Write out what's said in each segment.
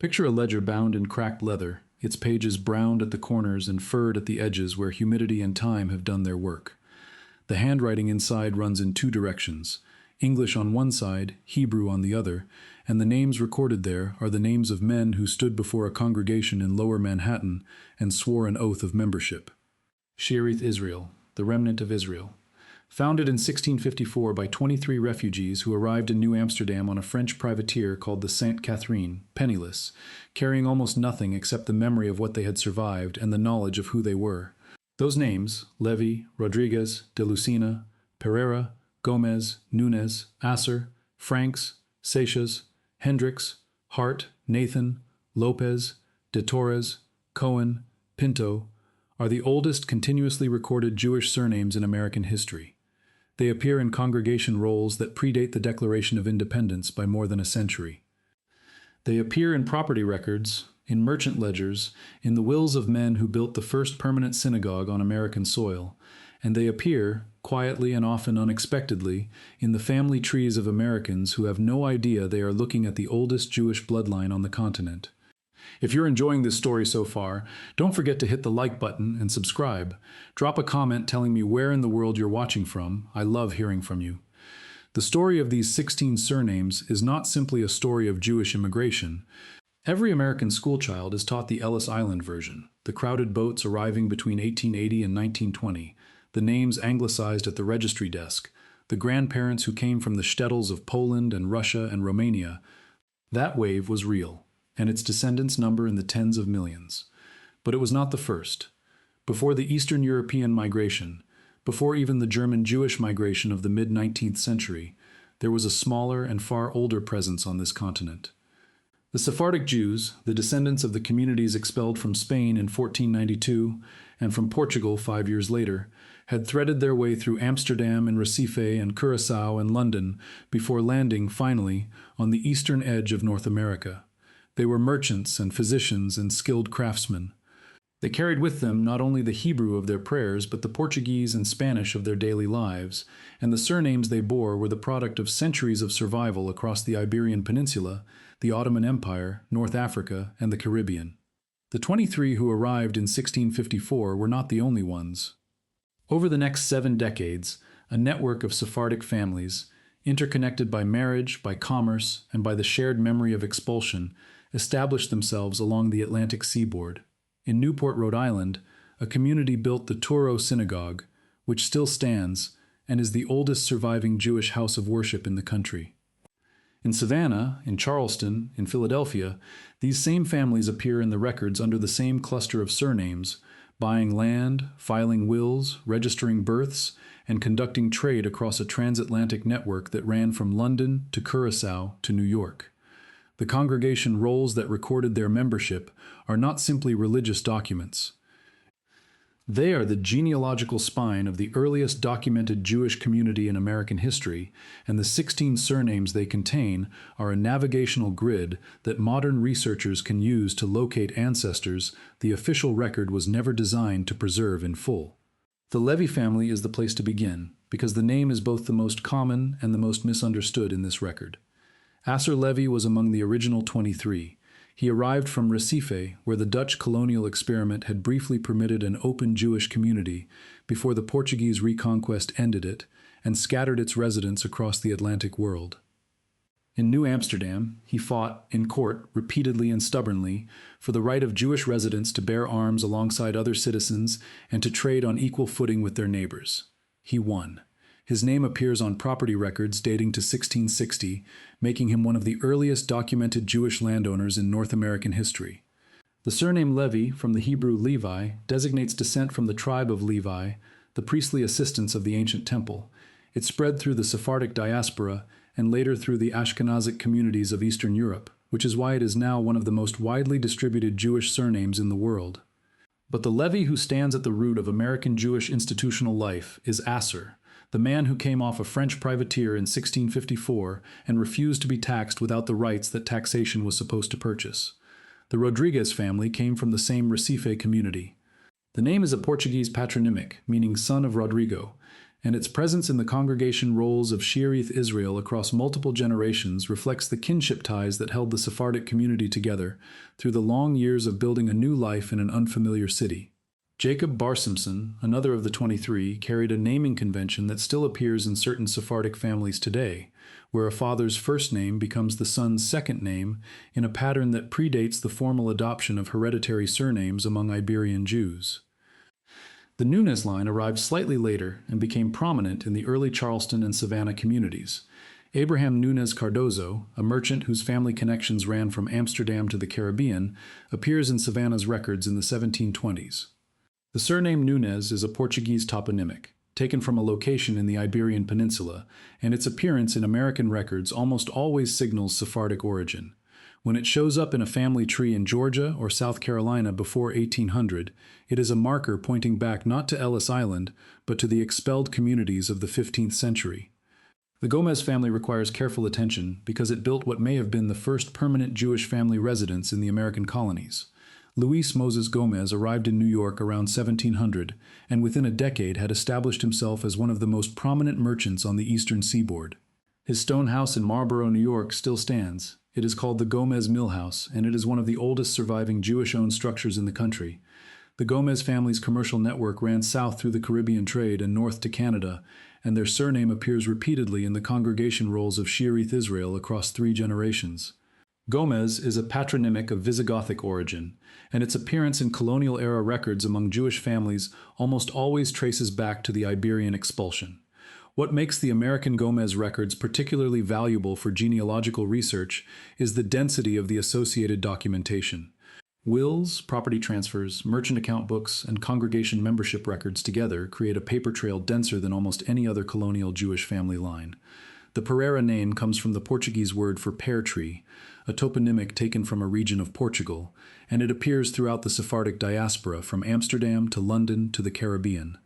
Picture a ledger bound in cracked leather, its pages browned at the corners and furred at the edges where humidity and time have done their work. The handwriting inside runs in two directions, English on one side, Hebrew on the other, and the names recorded there are the names of men who stood before a congregation in Lower Manhattan and swore an oath of membership. Shearith Israel, the remnant of Israel. Founded in 1654 by 23 refugees who arrived in New Amsterdam on a French privateer called the Sainte Catherine, penniless, carrying almost nothing except the memory of what they had survived and the knowledge of who they were. Those names, Levy, Rodriguez, de Lucena, Pereira, Gomez, Nunes, Asser, Franks, Seixas, Hendricks, Hart, Nathan, Lopez, de Torres, Cohen, Pinto, are the oldest continuously recorded Jewish surnames in American history. They appear in congregation rolls that predate the Declaration of Independence by more than a century. They appear in property records, in merchant ledgers, in the wills of men who built the first permanent synagogue on American soil, and they appear, quietly and often unexpectedly, in the family trees of Americans who have no idea they are looking at the oldest Jewish bloodline on the continent. If you're enjoying this story so far, don't forget to hit the like button and subscribe. Drop a comment telling me where in the world you're watching from. I love hearing from you. The story of these 16 surnames is not simply a story of Jewish immigration. Every American schoolchild is taught the Ellis Island version, the crowded boats arriving between 1880 and 1920, the names anglicized at the registry desk, the grandparents who came from the shtetls of Poland and Russia and Romania. That wave was real, and its descendants number in the tens of millions. But it was not the first. Before the Eastern European migration, before even the German Jewish migration of the mid-19th century, there was a smaller and far older presence on this continent. The Sephardic Jews, the descendants of the communities expelled from Spain in 1492 and from Portugal 5 years later, had threaded their way through Amsterdam and Recife and Curaçao and London before landing, finally, on the eastern edge of North America. They were merchants and physicians and skilled craftsmen. They carried with them not only the Hebrew of their prayers, but the Portuguese and Spanish of their daily lives, and the surnames they bore were the product of centuries of survival across the Iberian Peninsula, the Ottoman Empire, North Africa, and the Caribbean. The 23 who arrived in 1654 were not the only ones. Over the next 7 decades, a network of Sephardic families, interconnected by marriage, by commerce, and by the shared memory of expulsion, established themselves along the Atlantic seaboard. In Newport, Rhode Island, a community built the Touro Synagogue, which still stands and is the oldest surviving Jewish house of worship in the country. In Savannah, in Charleston, in Philadelphia, these same families appear in the records under the same cluster of surnames, buying land, filing wills, registering births, and conducting trade across a transatlantic network that ran from London to Curaçao to New York. The congregation rolls that recorded their membership are not simply religious documents. They are the genealogical spine of the earliest documented Jewish community in American history, and the 16 surnames they contain are a navigational grid that modern researchers can use to locate ancestors the official record was never designed to preserve in full. The Levy family is the place to begin, because the name is both the most common and the most misunderstood in this record. Asser Levy was among the original 23. He arrived from Recife, where the Dutch colonial experiment had briefly permitted an open Jewish community before the Portuguese reconquest ended it and scattered its residents across the Atlantic world. In New Amsterdam, he fought, in court, repeatedly and stubbornly, for the right of Jewish residents to bear arms alongside other citizens and to trade on equal footing with their neighbors. He won. His name appears on property records dating to 1660, making him one of the earliest documented Jewish landowners in North American history. The surname Levy, from the Hebrew Levi, designates descent from the tribe of Levi, the priestly assistants of the ancient temple. It spread through the Sephardic diaspora and later through the Ashkenazic communities of Eastern Europe, which is why it is now one of the most widely distributed Jewish surnames in the world. But the Levy who stands at the root of American Jewish institutional life is Asser, the man who came off a French privateer in 1654 and refused to be taxed without the rights that taxation was supposed to purchase. The Rodriguez family came from the same Recife community. The name is a Portuguese patronymic, meaning son of Rodrigo, and its presence in the congregation rolls of Shearith Israel across multiple generations reflects the kinship ties that held the Sephardic community together through the long years of building a new life in an unfamiliar city. Jacob Bar Simpson, another of the 23, carried a naming convention that still appears in certain Sephardic families today, where a father's first name becomes the son's second name in a pattern that predates the formal adoption of hereditary surnames among Iberian Jews. The Nunez line arrived slightly later and became prominent in the early Charleston and Savannah communities. Abraham Nunez Cardozo, a merchant whose family connections ran from Amsterdam to the Caribbean, appears in Savannah's records in the 1720s. The surname Nunez is a Portuguese toponymic, taken from a location in the Iberian Peninsula, and its appearance in American records almost always signals Sephardic origin. When it shows up in a family tree in Georgia or South Carolina before 1800, it is a marker pointing back not to Ellis Island, but to the expelled communities of the 15th century. The Gomez family requires careful attention because it built what may have been the first permanent Jewish family residence in the American colonies. Luis Moses Gomez arrived in New York around 1700 and within a decade had established himself as one of the most prominent merchants on the eastern seaboard. His stone house in Marlborough, New York still stands. It is called the Gomez Mill House, and it is one of the oldest surviving Jewish-owned structures in the country. The Gomez family's commercial network ran south through the Caribbean trade and north to Canada, and their surname appears repeatedly in the congregation rolls of Shearith Israel across 3 generations. Gomez is a patronymic of Visigothic origin, and its appearance in colonial-era records among Jewish families almost always traces back to the Iberian expulsion. What makes the American Gomez records particularly valuable for genealogical research is the density of the associated documentation. Wills, property transfers, merchant account books, and congregation membership records together create a paper trail denser than almost any other colonial Jewish family line. The Pereira name comes from the Portuguese word for pear tree, a toponymic taken from a region of Portugal, and it appears throughout the Sephardic diaspora from Amsterdam to London to the Caribbean.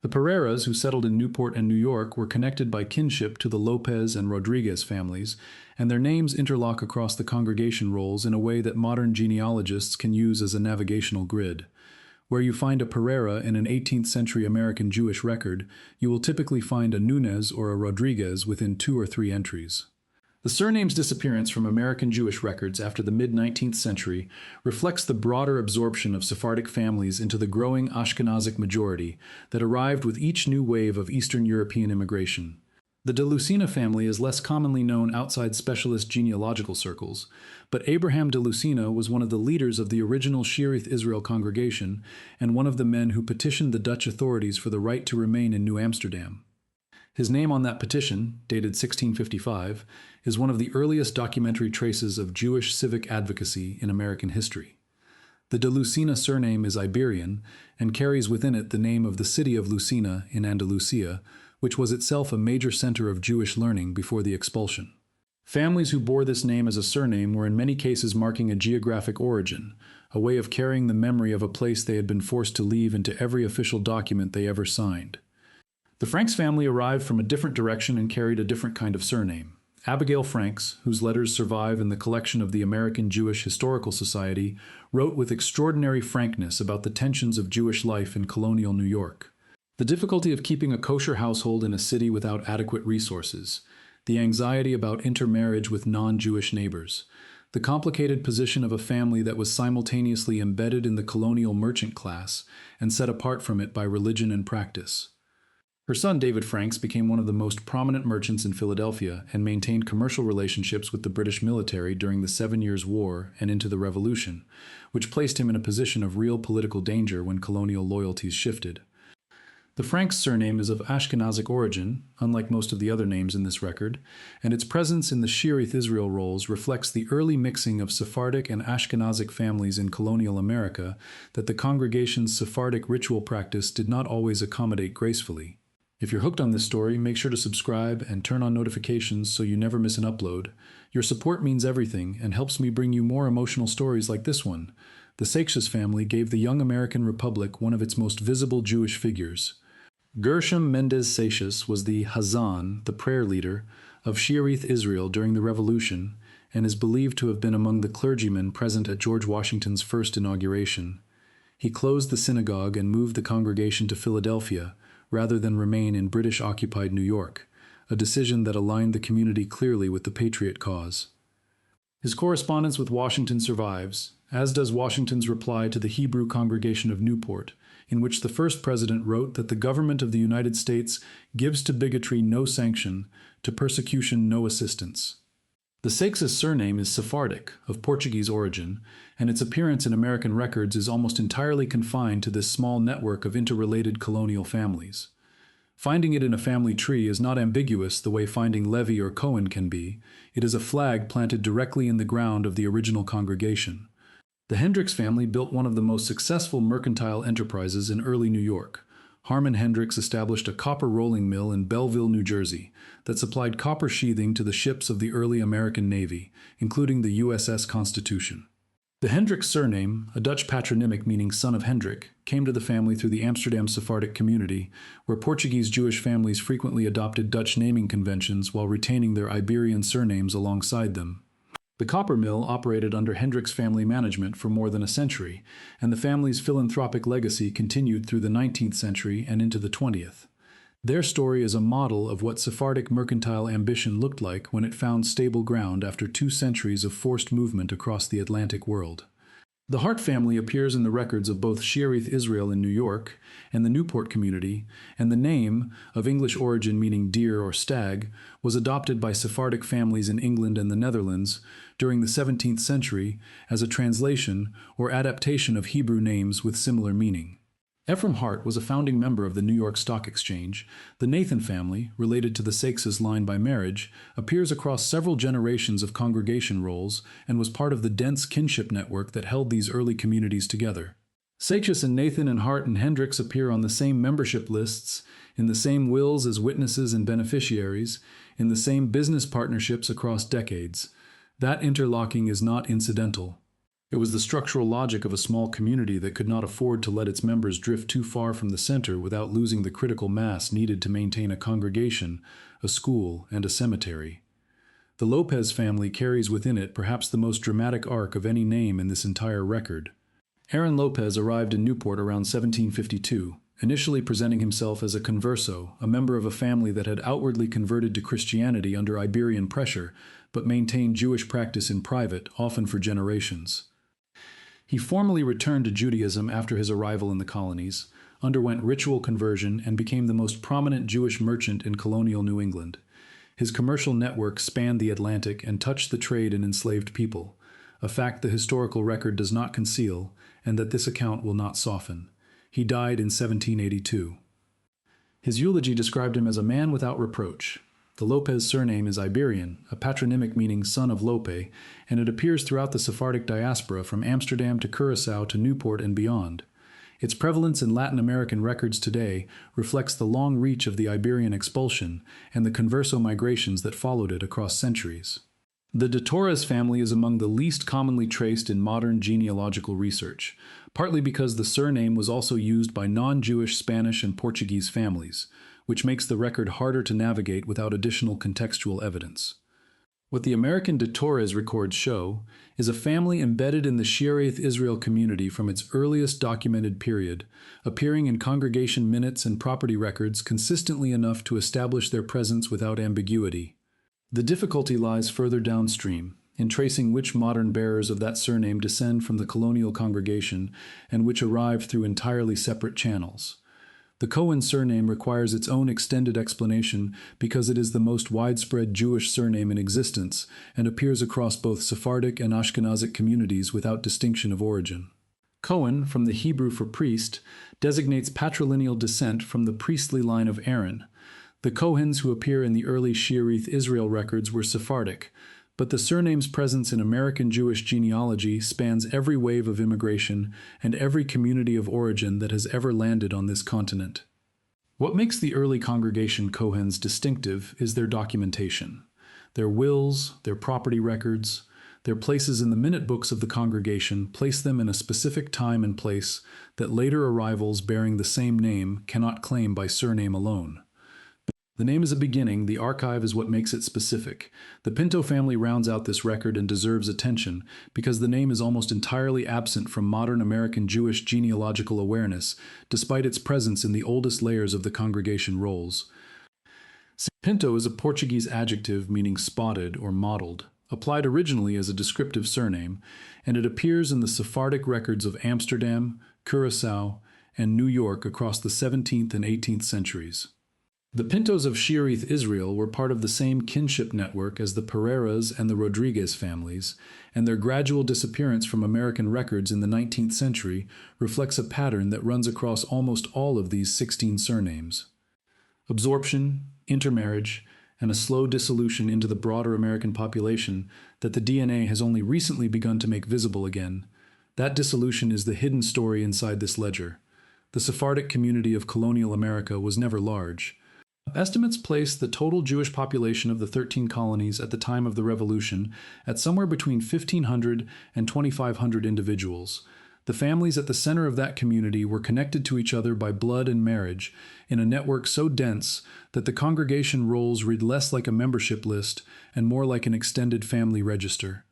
The Pereiras, who settled in Newport and New York, were connected by kinship to the Lopez and Rodriguez families, and their names interlock across the congregation rolls in a way that modern genealogists can use as a navigational grid. Where you find a Pereira in an 18th century American Jewish record, you will typically find a Nunez or a Rodriguez within 2 or 3 entries. The surname's disappearance from American Jewish records after the mid-19th century reflects the broader absorption of Sephardic families into the growing Ashkenazic majority that arrived with each new wave of Eastern European immigration. The de Lucena family is less commonly known outside specialist genealogical circles, but Abraham de Lucena was one of the leaders of the original Shearith Israel congregation and one of the men who petitioned the Dutch authorities for the right to remain in New Amsterdam. His name on that petition, dated 1655, is one of the earliest documentary traces of Jewish civic advocacy in American history. The de Lucena surname is Iberian and carries within it the name of the city of Lucena in Andalusia, which was itself a major center of Jewish learning before the expulsion. Families who bore this name as a surname were in many cases marking a geographic origin, a way of carrying the memory of a place they had been forced to leave into every official document they ever signed. The Franks family arrived from a different direction and carried a different kind of surname. Abigail Franks, whose letters survive in the collection of the American Jewish Historical Society, wrote with extraordinary frankness about the tensions of Jewish life in colonial New York. The difficulty of keeping a kosher household in a city without adequate resources, the anxiety about intermarriage with non-Jewish neighbors, the complicated position of a family that was simultaneously embedded in the colonial merchant class and set apart from it by religion and practice. Her son David Franks became one of the most prominent merchants in Philadelphia and maintained commercial relationships with the British military during the 7 Years' War and into the Revolution, which placed him in a position of real political danger when colonial loyalties shifted. The Franks surname is of Ashkenazic origin, unlike most of the other names in this record, and its presence in the Shearith Israel rolls reflects the early mixing of Sephardic and Ashkenazic families in colonial America that the congregation's Sephardic ritual practice did not always accommodate gracefully. If you're hooked on this story, make sure to subscribe and turn on notifications so you never miss an upload. Your support means everything and helps me bring you more emotional stories like this one. The Seixas family gave the young American Republic one of its most visible Jewish figures. Gershom Mendez Seixas was the Hazan, the prayer leader, of Shearith Israel during the Revolution and is believed to have been among the clergymen present at George Washington's first inauguration. He closed the synagogue and moved the congregation to Philadelphia, rather than remain in British-occupied New York, a decision that aligned the community clearly with the Patriot cause. His correspondence with Washington survives, as does Washington's reply to the Hebrew congregation of Newport, in which the first president wrote that the government of the United States gives to bigotry no sanction, to persecution no assistance. The Seixas surname is Sephardic, of Portuguese origin, and its appearance in American records is almost entirely confined to this small network of interrelated colonial families. Finding it in a family tree is not ambiguous the way finding Levy or Cohen can be. It is a flag planted directly in the ground of the original congregation. The Hendricks family built one of the most successful mercantile enterprises in early New York. Harmon Hendricks established a copper rolling mill in Belleville, New Jersey, that supplied copper sheathing to the ships of the early American Navy, including the USS Constitution. The Hendricks surname, a Dutch patronymic meaning son of Hendrik, came to the family through the Amsterdam Sephardic community, where Portuguese Jewish families frequently adopted Dutch naming conventions while retaining their Iberian surnames alongside them. The copper mill operated under Hendricks family management for more than a century, and the family's philanthropic legacy continued through the 19th century and into the 20th. Their story is a model of what Sephardic mercantile ambition looked like when it found stable ground after 2 centuries of forced movement across the Atlantic world. The Hart family appears in the records of both Shearith Israel in New York and the Newport community, and the name, of English origin meaning deer or stag, was adopted by Sephardic families in England and the Netherlands during the 17th century as a translation or adaptation of Hebrew names with similar meaning. Ephraim Hart was a founding member of the New York Stock Exchange. The Nathan family, related to the Seixas line by marriage, appears across several generations of congregation rolls and was part of the dense kinship network that held these early communities together. Seixas and Nathan and Hart and Hendricks appear on the same membership lists, in the same wills as witnesses and beneficiaries, in the same business partnerships across decades. That interlocking is not incidental. It was the structural logic of a small community that could not afford to let its members drift too far from the center without losing the critical mass needed to maintain a congregation, a school, and a cemetery. The Lopez family carries within it perhaps the most dramatic arc of any name in this entire record. Aaron Lopez arrived in Newport around 1752, initially presenting himself as a converso, a member of a family that had outwardly converted to Christianity under Iberian pressure, but maintained Jewish practice in private, often for generations. He formally returned to Judaism after his arrival in the colonies, underwent ritual conversion, and became the most prominent Jewish merchant in colonial New England. His commercial network spanned the Atlantic and touched the trade in enslaved people, a fact the historical record does not conceal, and that this account will not soften. He died in 1782. His eulogy described him as a man without reproach. The Lopez surname is Iberian, a patronymic meaning son of Lope, and it appears throughout the Sephardic diaspora from Amsterdam to Curaçao to Newport and beyond. Its prevalence in Latin American records today reflects the long reach of the Iberian expulsion and the converso migrations that followed it across centuries. The de Torres family is among the least commonly traced in modern genealogical research, partly because the surname was also used by non-Jewish Spanish and Portuguese families, which makes the record harder to navigate without additional contextual evidence. What the American de Torres records show is a family embedded in the Shearith Israel community from its earliest documented period, appearing in congregation minutes and property records consistently enough to establish their presence without ambiguity. The difficulty lies further downstream, in tracing which modern bearers of that surname descend from the colonial congregation and which arrive through entirely separate channels. The Cohen surname requires its own extended explanation because it is the most widespread Jewish surname in existence and appears across both Sephardic and Ashkenazic communities without distinction of origin. Cohen, from the Hebrew for priest, designates patrilineal descent from the priestly line of Aaron. The Cohens who appear in the early Shearith Israel records were Sephardic, but the surname's presence in American Jewish genealogy spans every wave of immigration and every community of origin that has ever landed on this continent. What makes the early congregation Cohens distinctive is their documentation. Their wills, their property records, their places in the minute books of the congregation place them in a specific time and place that later arrivals bearing the same name cannot claim by surname alone. The name is a beginning, the archive is what makes it specific. The Pinto family rounds out this record and deserves attention because the name is almost entirely absent from modern American Jewish genealogical awareness, despite its presence in the oldest layers of the congregation rolls. Pinto is a Portuguese adjective meaning spotted or mottled, applied originally as a descriptive surname, and it appears in the Sephardic records of Amsterdam, Curaçao, and New York across the 17th and 18th centuries. The Pintos of Shearith Israel were part of the same kinship network as the Pereiras and the Rodriguez families, and their gradual disappearance from American records in the 19th century reflects a pattern that runs across almost all of these 16 surnames. Absorption, intermarriage, and a slow dissolution into the broader American population that the DNA has only recently begun to make visible again. That dissolution is the hidden story inside this ledger. The Sephardic community of colonial America was never large. Estimates place the total Jewish population of the 13 colonies at the time of the Revolution at somewhere between 1,500 and 2,500 individuals. The families at the center of that community were connected to each other by blood and marriage in a network so dense that the congregation rolls read less like a membership list and more like an extended family register.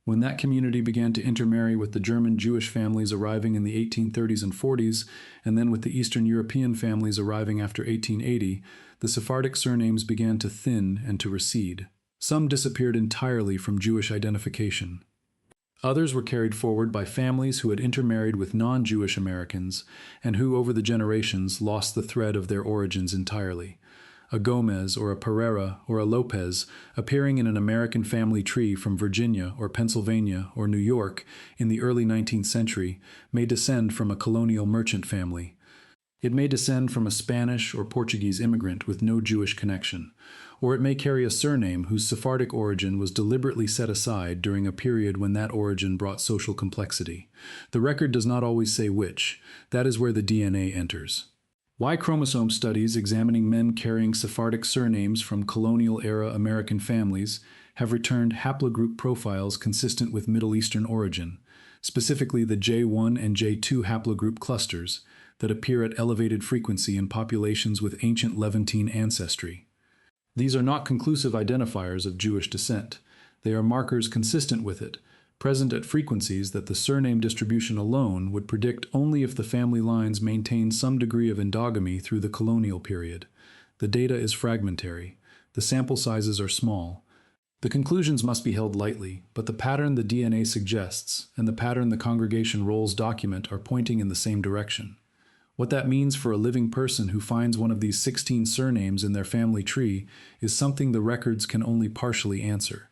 When that community began to intermarry with the German Jewish families arriving in the 1830s and 40s, and then with the Eastern European families arriving after 1880, the Sephardic surnames began to thin and to recede. Some disappeared entirely from Jewish identification. Others were carried forward by families who had intermarried with non-Jewish Americans and who, over the generations, lost the thread of their origins entirely. A Gomez or a Pereira or a Lopez appearing in an American family tree from Virginia or Pennsylvania or New York in the early 19th century may descend from a colonial merchant family. It may descend from a Spanish or Portuguese immigrant with no Jewish connection, or it may carry a surname whose Sephardic origin was deliberately set aside during a period when that origin brought social complexity. The record does not always say which. That is where the DNA enters. Y chromosome studies examining men carrying Sephardic surnames from colonial-era American families have returned haplogroup profiles consistent with Middle Eastern origin, specifically the J1 and J2 haplogroup clusters that appear at elevated frequency in populations with ancient Levantine ancestry. These are not conclusive identifiers of Jewish descent. They are markers consistent with it, present at frequencies that the surname distribution alone would predict only if the family lines maintain some degree of endogamy through the colonial period. The data is fragmentary. The sample sizes are small. The conclusions must be held lightly, but the pattern the DNA suggests and the pattern the congregation rolls document are pointing in the same direction. What that means for a living person who finds one of these 16 surnames in their family tree is something the records can only partially answer.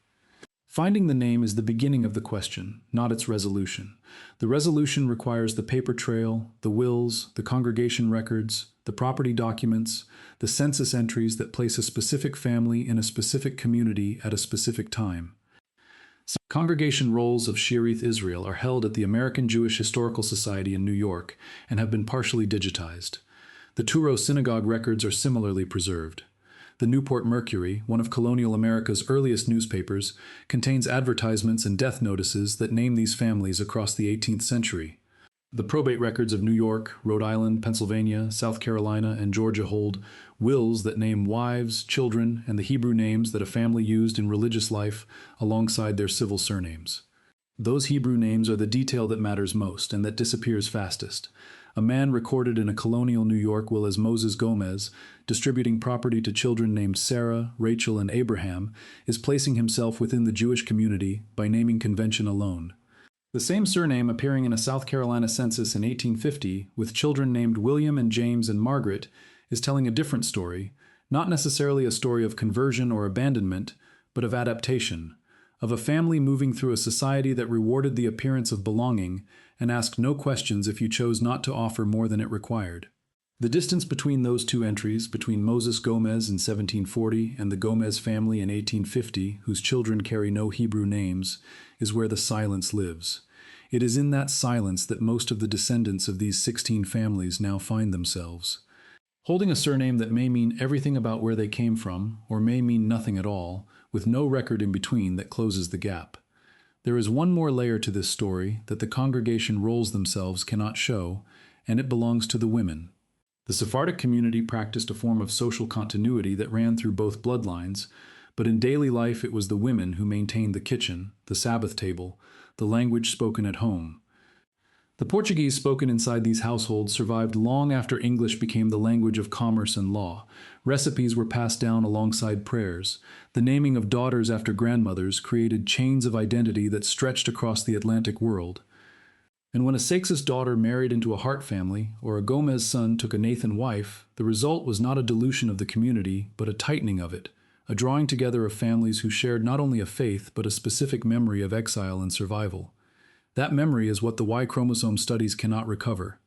Finding the name is the beginning of the question, not its resolution. The resolution requires the paper trail, the wills, the congregation records, the property documents, the census entries that place a specific family in a specific community at a specific time. Congregation rolls of Shearith Israel are held at the American Jewish Historical Society in New York and have been partially digitized. The Truro Synagogue records are similarly preserved. The Newport Mercury, one of colonial America's earliest newspapers, contains advertisements and death notices that name these families across the 18th century. The probate records of New York, Rhode Island, Pennsylvania, South Carolina, and Georgia hold wills that name wives, children, and the Hebrew names that a family used in religious life alongside their civil surnames. Those Hebrew names are the detail that matters most and that disappears fastest. A man recorded in a colonial New York will as Moses Gomez, distributing property to children named Sarah, Rachel, and Abraham, is placing himself within the Jewish community by naming convention alone. The same surname appearing in a South Carolina census in 1850 with children named William and James and Margaret is telling a different story, not necessarily a story of conversion or abandonment, but of adaptation, of a family moving through a society that rewarded the appearance of belonging and asked no questions if you chose not to offer more than it required. The distance between those two entries, between Moses Gomez in 1740 and the Gomez family in 1850, whose children carry no Hebrew names, is where the silence lives. It is in that silence that most of the descendants of these 16 families now find themselves. Holding a surname that may mean everything about where they came from, or may mean nothing at all, with no record in between that closes the gap. There is one more layer to this story that the congregation rolls themselves cannot show, and it belongs to the women. The Sephardic community practiced a form of social continuity that ran through both bloodlines, but in daily life it was the women who maintained the kitchen, the Sabbath table, the language spoken at home. The Portuguese spoken inside these households survived long after English became the language of commerce and law. Recipes were passed down alongside prayers. The naming of daughters after grandmothers created chains of identity that stretched across the Atlantic world. And when a Seixas daughter married into a Hart family, or a Gomez son took a Nathan wife, the result was not a dilution of the community, but a tightening of it, a drawing together of families who shared not only a faith, but a specific memory of exile and survival. That memory is what the Y chromosome studies cannot recover.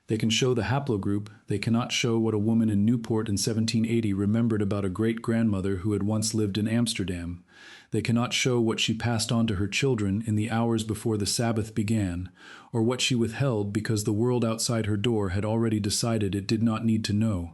They can show the haplogroup, they cannot show what a woman in Newport in 1780 remembered about a great-grandmother who had once lived in Amsterdam. They cannot show what she passed on to her children in the hours before the Sabbath began, or what she withheld because the world outside her door had already decided it did not need to know.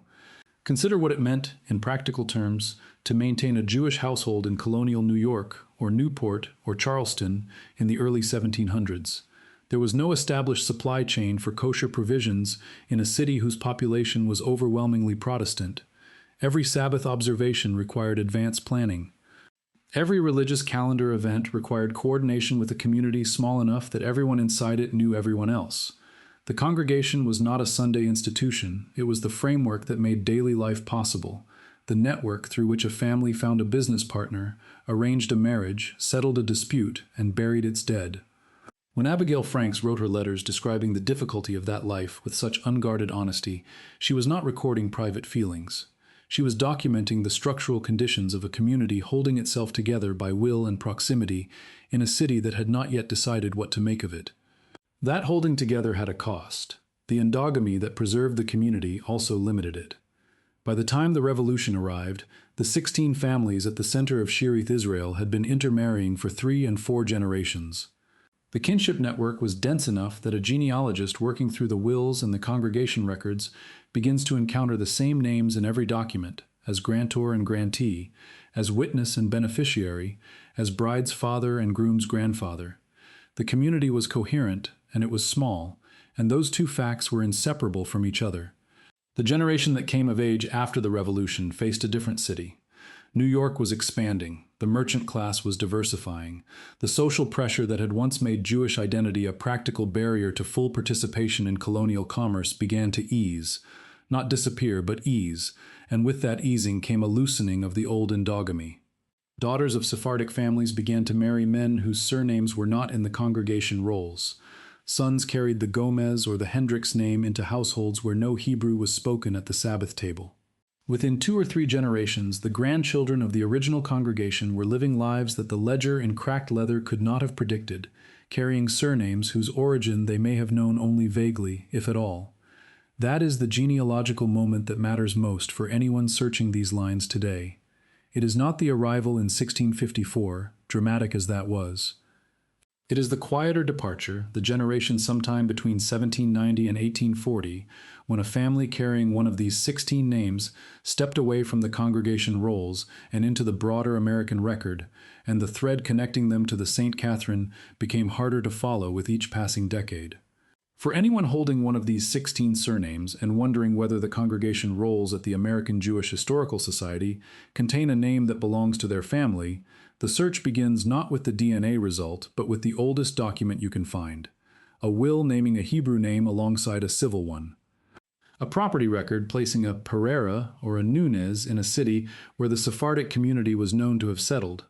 Consider what it meant, in practical terms, to maintain a Jewish household in colonial New York, or Newport, or Charleston in the early 1700s. There was no established supply chain for kosher provisions in a city whose population was overwhelmingly Protestant. Every Sabbath observation required advanced planning. Every religious calendar event required coordination with a community small enough that everyone inside it knew everyone else. The congregation was not a Sunday institution, it was the framework that made daily life possible, the network through which a family found a business partner, arranged a marriage, settled a dispute, and buried its dead. When Abigail Franks wrote her letters describing the difficulty of that life with such unguarded honesty, she was not recording private feelings. She was documenting the structural conditions of a community holding itself together by will and proximity in a city that had not yet decided what to make of it. That holding together had a cost. The endogamy that preserved the community also limited it. By the time the revolution arrived, the 16 families at the center of Shearith Israel had been intermarrying for 3 and 4 generations. The kinship network was dense enough that a genealogist working through the wills and the congregation records begins to encounter the same names in every document, as grantor and grantee, as witness and beneficiary, as bride's father and groom's grandfather. The community was coherent, and it was small, and those two facts were inseparable from each other. The generation that came of age after the revolution faced a different city. New York was expanding, the merchant class was diversifying. The social pressure that had once made Jewish identity a practical barrier to full participation in colonial commerce began to ease. Not disappear, but ease, and with that easing came a loosening of the old endogamy. Daughters of Sephardic families began to marry men whose surnames were not in the congregation rolls. Sons carried the Gomez or the Hendricks name into households where no Hebrew was spoken at the Sabbath table. Within 2 or 3 generations, the grandchildren of the original congregation were living lives that the ledger in cracked leather could not have predicted, carrying surnames whose origin they may have known only vaguely, if at all. That is the genealogical moment that matters most for anyone searching these lines today. It is not the arrival in 1654, dramatic as that was. It is the quieter departure, the generation sometime between 1790 and 1840, when a family carrying one of these 16 names stepped away from the congregation rolls and into the broader American record, and the thread connecting them to the St. Catherine became harder to follow with each passing decade. For anyone holding one of these 16 surnames and wondering whether the congregation rolls at the American Jewish Historical Society contain a name that belongs to their family, the search begins not with the DNA result, but with the oldest document you can find, a will naming a Hebrew name alongside a civil one. A property record placing a Pereira or a Nunez in a city where the Sephardic community was known to have settled,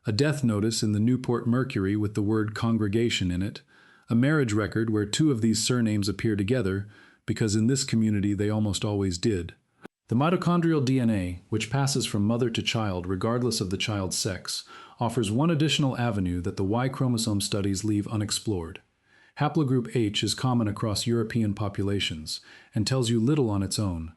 a death notice in the Newport Mercury with the word congregation in it, a marriage record where 2 of these surnames appear together, because in this community they almost always did. The mitochondrial DNA, which passes from mother to child regardless of the child's sex, offers one additional avenue that the Y chromosome studies leave unexplored. Haplogroup H is common across European populations and tells you little on its own.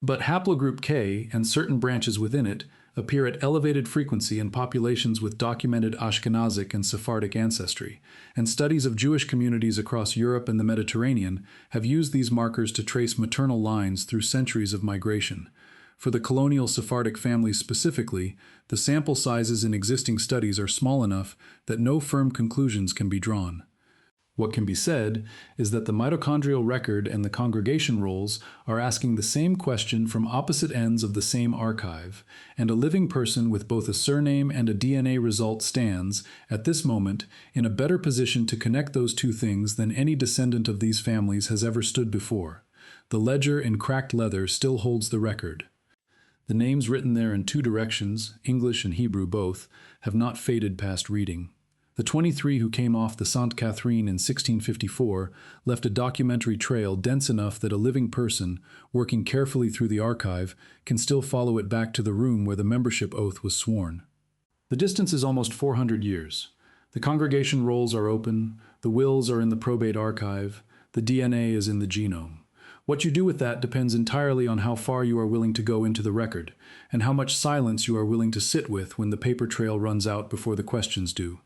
But haplogroup K and certain branches within it appear at elevated frequency in populations with documented Ashkenazic and Sephardic ancestry, and studies of Jewish communities across Europe and the Mediterranean have used these markers to trace maternal lines through centuries of migration. For the colonial Sephardic families specifically, the sample sizes in existing studies are small enough that no firm conclusions can be drawn. What can be said is that the mitochondrial record and the congregation rolls are asking the same question from opposite ends of the same archive, and a living person with both a surname and a DNA result stands, at this moment, in a better position to connect those two things than any descendant of these families has ever stood before. The ledger in cracked leather still holds the record. The names written there in two directions, English and Hebrew both, have not faded past reading. The 23 who came off the Sainte Catherine in 1654 left a documentary trail dense enough that a living person, working carefully through the archive, can still follow it back to the room where the membership oath was sworn. The distance is almost 400 years. The congregation rolls are open, the wills are in the probate archive, the DNA is in the genome. What you do with that depends entirely on how far you are willing to go into the record, and how much silence you are willing to sit with when the paper trail runs out before the questions do.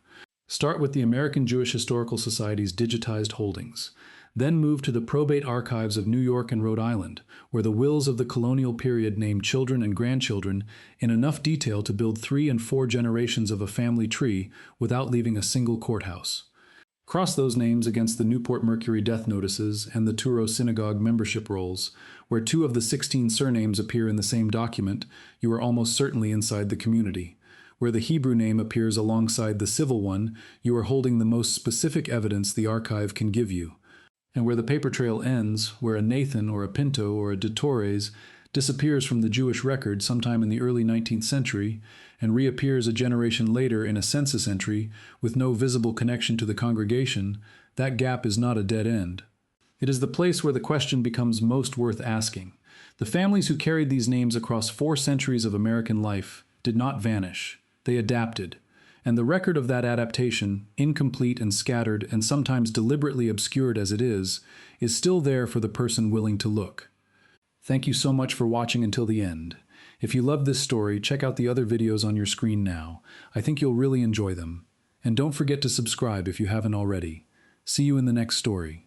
Start with the American Jewish Historical Society's digitized holdings. Then move to the probate archives of New York and Rhode Island, where the wills of the colonial period name children and grandchildren in enough detail to build 3 and 4 generations of a family tree without leaving a single courthouse. Cross those names against the Newport Mercury death notices and the Truro Synagogue membership rolls, where 2 of the 16 surnames appear in the same document. You are almost certainly inside the community. Where the Hebrew name appears alongside the civil one, you are holding the most specific evidence the archive can give you. And where the paper trail ends, where a Nathan or a Pinto or a de Torres disappears from the Jewish record sometime in the early 19th century and reappears a generation later in a census entry with no visible connection to the congregation, that gap is not a dead end. It is the place where the question becomes most worth asking. The families who carried these names across 4 centuries of American life did not vanish. They adapted, and the record of that adaptation, incomplete and scattered and sometimes deliberately obscured as it is still there for the person willing to look. Thank you so much for watching until the end. If you loved this story, check out the other videos on your screen now. I think you'll really enjoy them. And don't forget to subscribe if you haven't already. See you in the next story.